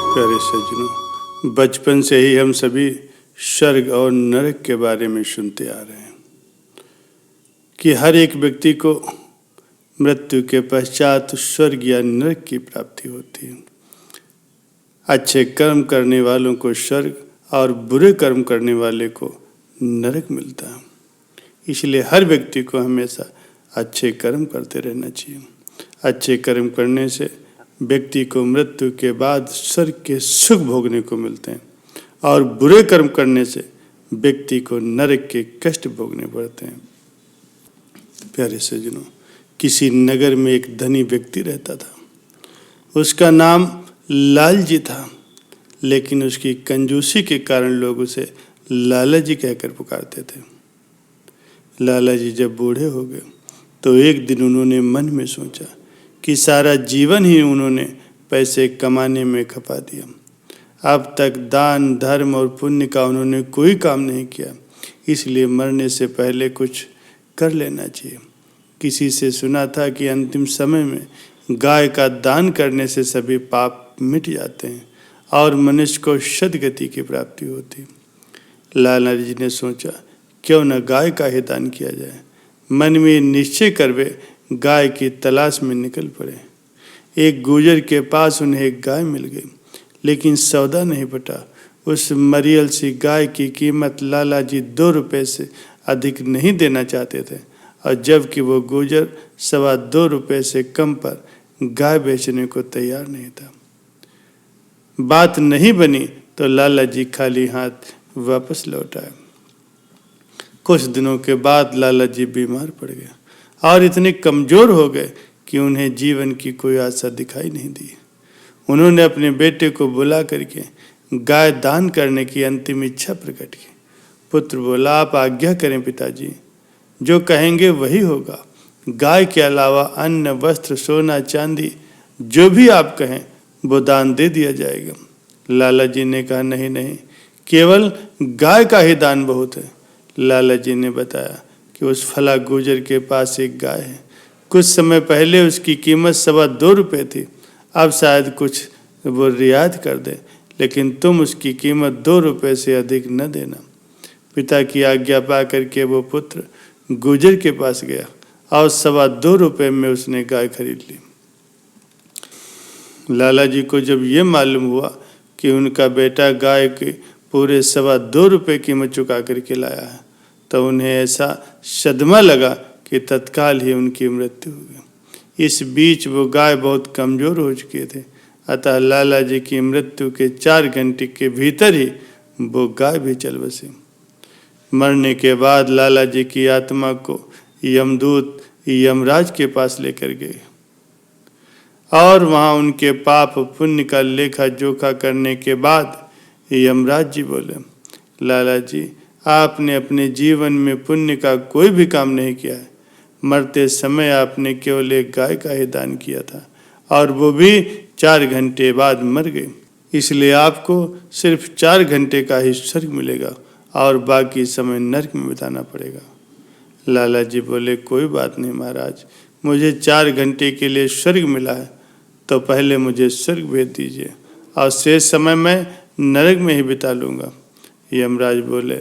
प्यारे सज्जनों, बचपन से ही हम सभी स्वर्ग और नरक के बारे में सुनते आ रहे हैं कि हर एक व्यक्ति को मृत्यु के पश्चात स्वर्ग या नरक की प्राप्ति होती है। अच्छे कर्म करने वालों को स्वर्ग और बुरे कर्म करने वाले को नरक मिलता है। इसलिए हर व्यक्ति को हमेशा अच्छे कर्म करते रहना चाहिए। अच्छे कर्म करने से व्यक्ति को मृत्यु के बाद स्वर्ग के सुख भोगने को मिलते हैं और बुरे कर्म करने से व्यक्ति को नरक के कष्ट भोगने पड़ते हैं। प्यारे सज्जनों, किसी नगर में एक धनी व्यक्ति रहता था। उसका नाम लाल जी था, लेकिन उसकी कंजूसी के कारण लोग उसे लाला जी कहकर पुकारते थे। लाला जी जब बूढ़े हो गए तो एक दिन उन्होंने मन में सोचा कि सारा जीवन ही उन्होंने पैसे कमाने में खपा दिया। अब तक दान धर्म और पुण्य का उन्होंने कोई काम नहीं किया, इसलिए मरने से पहले कुछ कर लेना चाहिए। किसी से सुना था कि अंतिम समय में गाय का दान करने से सभी पाप मिट जाते हैं और मनुष्य को सद्गति की प्राप्ति होती। लाला जी ने सोचा क्यों न गाय का ही दान किया जाए। मन में निश्चय कर वे गाय की तलाश में निकल पड़े। एक गुजर के पास उन्हें एक गाय मिल गई, लेकिन सौदा नहीं पटा। उस मरियल सी गाय की कीमत लाला जी 2 रुपये से अधिक नहीं देना चाहते थे, और जबकि वो गुजर 2.25 रुपये से कम पर गाय बेचने को तैयार नहीं था। बात नहीं बनी तो लाला जी खाली हाथ वापस लौट आए। कुछ दिनों के बाद लाला जी बीमार पड़ गए और इतने कमजोर हो गए कि उन्हें जीवन की कोई आशा दिखाई नहीं दी। उन्होंने अपने बेटे को बुला करके गाय दान करने की अंतिम इच्छा प्रकट की। पुत्र बोला, आप आज्ञा करें पिताजी, जो कहेंगे वही होगा। गाय के अलावा अन्न वस्त्र सोना चांदी जो भी आप कहें वो दान दे दिया जाएगा। लाला जी ने कहा, नहीं नहीं, केवल गाय का ही दान बहुत है। लाला जी ने बताया कि उस फला गुजर के पास एक गाय है। कुछ समय पहले उसकी कीमत 2.25 रुपये थी। अब शायद कुछ वो रियायत कर दे, लेकिन तुम उसकी कीमत 2 रुपये से अधिक न देना। पिता की आज्ञा पा करके वो पुत्र गुजर के पास गया और 2.25 रुपये में उसने गाय खरीद ली। लाला जी को जब ये मालूम हुआ कि उनका बेटा गाय के पूरे 2.25 रुपये कीमत चुका करके लाया है, तो उन्हें ऐसा सदमा लगा कि तत्काल ही उनकी मृत्यु हो गई। इस बीच वो गाय बहुत कमज़ोर हो चुके थे, अतः लाला जी की मृत्यु के 4 घंटे के भीतर ही वो गाय भी चल बसी। मरने के बाद लाला जी की आत्मा को यमदूत यमराज के पास लेकर गए और वहाँ उनके पाप पुण्य का लेखा जोखा करने के बाद यमराज जी बोले, लाला जी, आपने अपने जीवन में पुण्य का कोई भी काम नहीं किया है। मरते समय आपने केवल एक गाय का ही दान किया था और वो भी 4 घंटे बाद मर गई। इसलिए आपको सिर्फ 4 घंटे का ही स्वर्ग मिलेगा और बाकी समय नरक में बिताना पड़ेगा। लाला जी बोले, कोई बात नहीं महाराज, मुझे 4 घंटे के लिए स्वर्ग मिला है, तो पहले मुझे स्वर्ग भेज दीजिए और शेष समय मैं नरक में ही बिता लूँगा। यमराज बोले,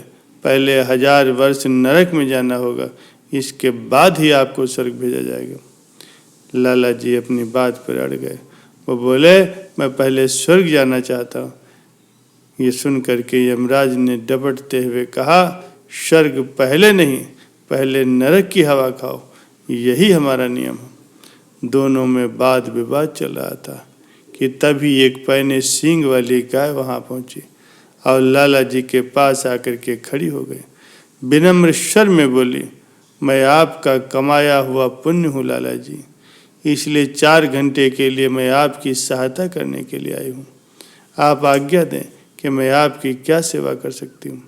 पहले 1000 वर्ष नरक में जाना होगा, इसके बाद ही आपको स्वर्ग भेजा जाएगा। लाला जी अपनी बात पर अड़ गए। वो बोले, मैं पहले स्वर्ग जाना चाहता हूँ। ये सुन करके यमराज ने डपटते हुए कहा, स्वर्ग पहले नहीं, पहले नरक की हवा खाओ, यही हमारा नियम है। दोनों में वाद विवाद चल रहा था कि तभी एक पैने सींग वाली गाय वहाँ पहुँची और लाला जी के पास आकर के खड़ी हो गई। विनम्र स्वर में बोली, मैं आपका कमाया हुआ पुण्य हूँ लाला जी, इसलिए 4 घंटे के लिए मैं आपकी सहायता करने के लिए आई हूँ। आप आज्ञा दें कि मैं आपकी क्या सेवा कर सकती हूँ।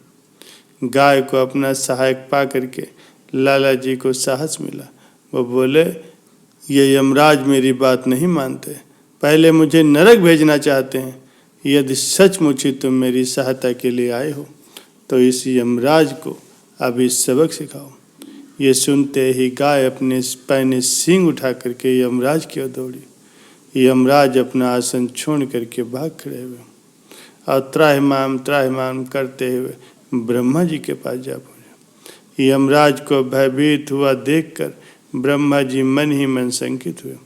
गाय को अपना सहायक पा करके लाला जी को साहस मिला। वो बोले, ये यमराज मेरी बात नहीं मानते, पहले मुझे नरक भेजना चाहते हैं। यदि सचमुच ही तुम मेरी सहायता के लिए आए हो तो इस यमराज को अभी सबक सिखाओ। ये सुनते ही गाय अपने पैने सींग उठा करके यमराज की ओर दौड़ी। यमराज अपना आसन छोड़ करके भाग खड़े हुए। और त्राहिमाम करते हुए ब्रह्मा जी के पास जा पहुँचे। यमराज को भयभीत हुआ देखकर ब्रह्मा जी मन ही मन शंकित हुए।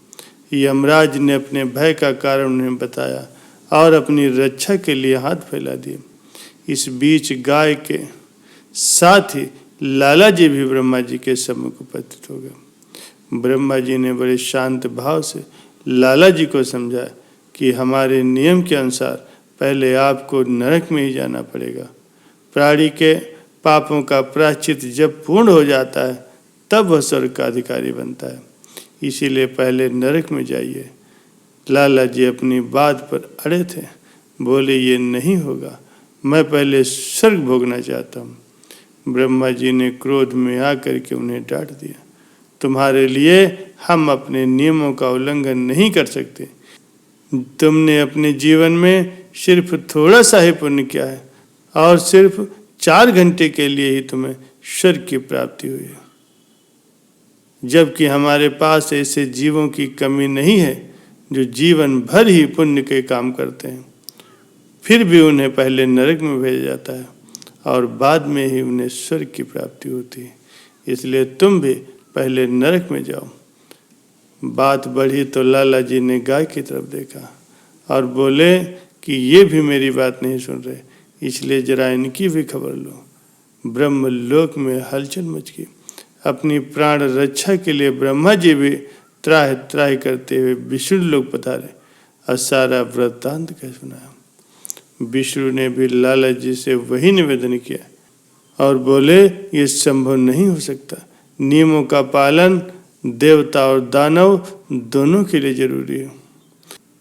यमराज ने अपने भय का कारण उन्हें बताया और अपनी रक्षा के लिए हाथ फैला दिए। इस बीच गाय के साथ ही लाला जी भी ब्रह्मा जी के सम्मुख उपस्थित हो गए। ब्रह्मा जी ने बड़े शांत भाव से लाला जी को समझाया कि हमारे नियम के अनुसार पहले आपको नरक में ही जाना पड़ेगा। प्राणी के पापों का प्रायश्चित जब पूर्ण हो जाता है तब वह स्वर्ग का अधिकारी बनता है, इसीलिए पहले नरक में जाइए। लाला जी अपनी बात पर अड़े थे, बोले ये नहीं होगा, मैं पहले स्वर्ग भोगना चाहता हूँ। ब्रह्मा जी ने क्रोध में आकर के उन्हें डांट दिया, तुम्हारे लिए हम अपने नियमों का उल्लंघन नहीं कर सकते। तुमने अपने जीवन में सिर्फ थोड़ा सा ही पुण्य किया है और सिर्फ 4 घंटे के लिए ही तुम्हें स्वर्ग की प्राप्ति हुई है, जबकि हमारे पास ऐसे जीवों की कमी नहीं है जो जीवन भर ही पुण्य के काम करते हैं, फिर भी उन्हें पहले नरक में भेजा जाता है और बाद में ही उन्हें स्वर्ग की प्राप्ति होती है। इसलिए तुम भी पहले नरक में जाओ। बात बढ़ी तो लाला जी ने गाय की तरफ देखा और बोले कि ये भी मेरी बात नहीं सुन रहे, इसलिए जरा इनकी भी खबर लो। ब्रह्मलोक में हलचल मच गई। अपनी प्राण रक्षा के लिए ब्रह्मा जी भी त्राहि त्राहि करते हुए विष्णु लोग पधारे और सारा वृत्तांत कह सुनाया। विष्णु ने भी लाला जी से वही निवेदन किया और बोले ये संभव नहीं हो सकता, नियमों का पालन देवता और दानव दोनों के लिए जरूरी है।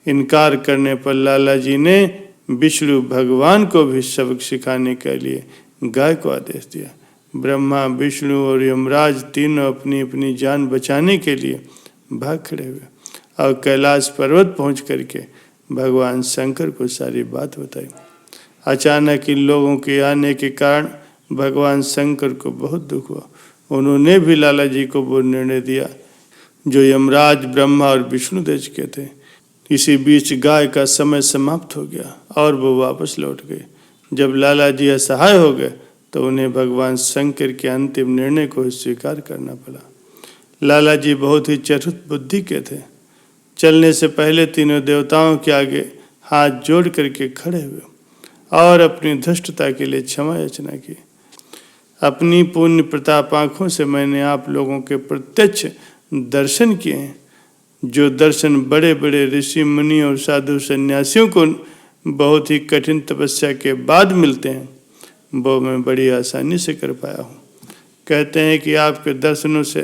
इनकार करने पर लाला जी ने विष्णु भगवान को भी सबक सिखाने के लिए गाय को आदेश दिया। ब्रह्मा विष्णु और यमराज तीनों अपनी अपनी जान बचाने के लिए भाग खड़े हुए और कैलाश पर्वत पहुंच करके भगवान शंकर को सारी बात बताई। अचानक इन लोगों के आने के कारण भगवान शंकर को बहुत दुख हुआ। उन्होंने भी लाला जी को वो निर्णय दिया जो यमराज ब्रह्मा और विष्णु दे चुके थे। इसी बीच गाय का समय समाप्त हो गया और वो वापस लौट गए। जब लाला जी असहाय हो गए तो उन्हें भगवान शंकर के अंतिम निर्णय को स्वीकार करना पड़ा। लाला जी बहुत ही चतुर बुद्धि के थे। चलने से पहले तीनों देवताओं के आगे हाथ जोड़ करके खड़े हुए और अपनी धृष्टता के लिए क्षमा याचना की। अपनी पुण्य प्रताप आँखों से मैंने आप लोगों के प्रत्यक्ष दर्शन किए हैं। जो दर्शन बड़े बड़े ऋषि मुनि और साधु सन्यासियों को बहुत ही कठिन तपस्या के बाद मिलते हैं, वो मैं बड़ी आसानी से कर पाया हूँ। कहते हैं कि आपके दर्शनों से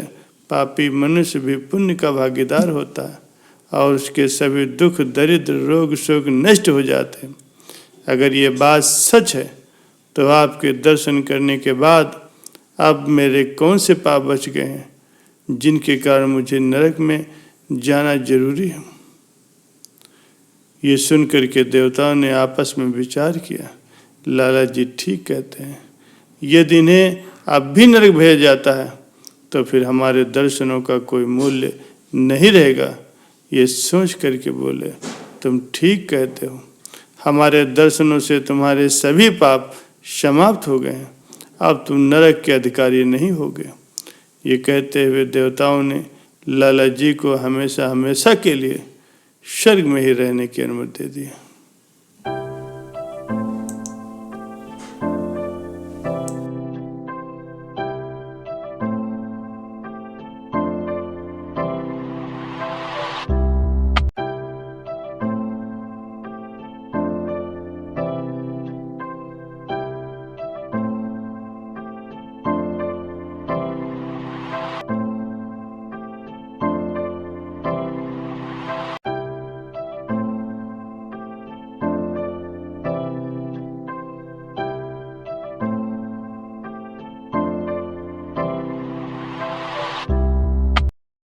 पापी मनुष्य भी पुण्य का भागीदार होता है और उसके सभी दुख दरिद्र रोग शोक नष्ट हो जाते हैं। अगर ये बात सच है तो आपके दर्शन करने के बाद अब मेरे कौन से पाप बच गए हैं जिनके कारण मुझे नरक में जाना जरूरी है। ये सुन करके देवताओं ने आपस में विचार किया। लाला जी ठीक कहते हैं, यदि इन्हें अब भी नरक भेजा जाता है तो फिर हमारे दर्शनों का कोई मूल्य नहीं रहेगा। ये सोच करके बोले, तुम ठीक कहते हो, हमारे दर्शनों से तुम्हारे सभी पाप समाप्त हो गए हैं, अब तुम नरक के अधिकारी नहीं होगे। ये कहते हुए देवताओं ने लाला जी को हमेशा हमेशा के लिए स्वर्ग में ही रहने की अनुमति दे दी।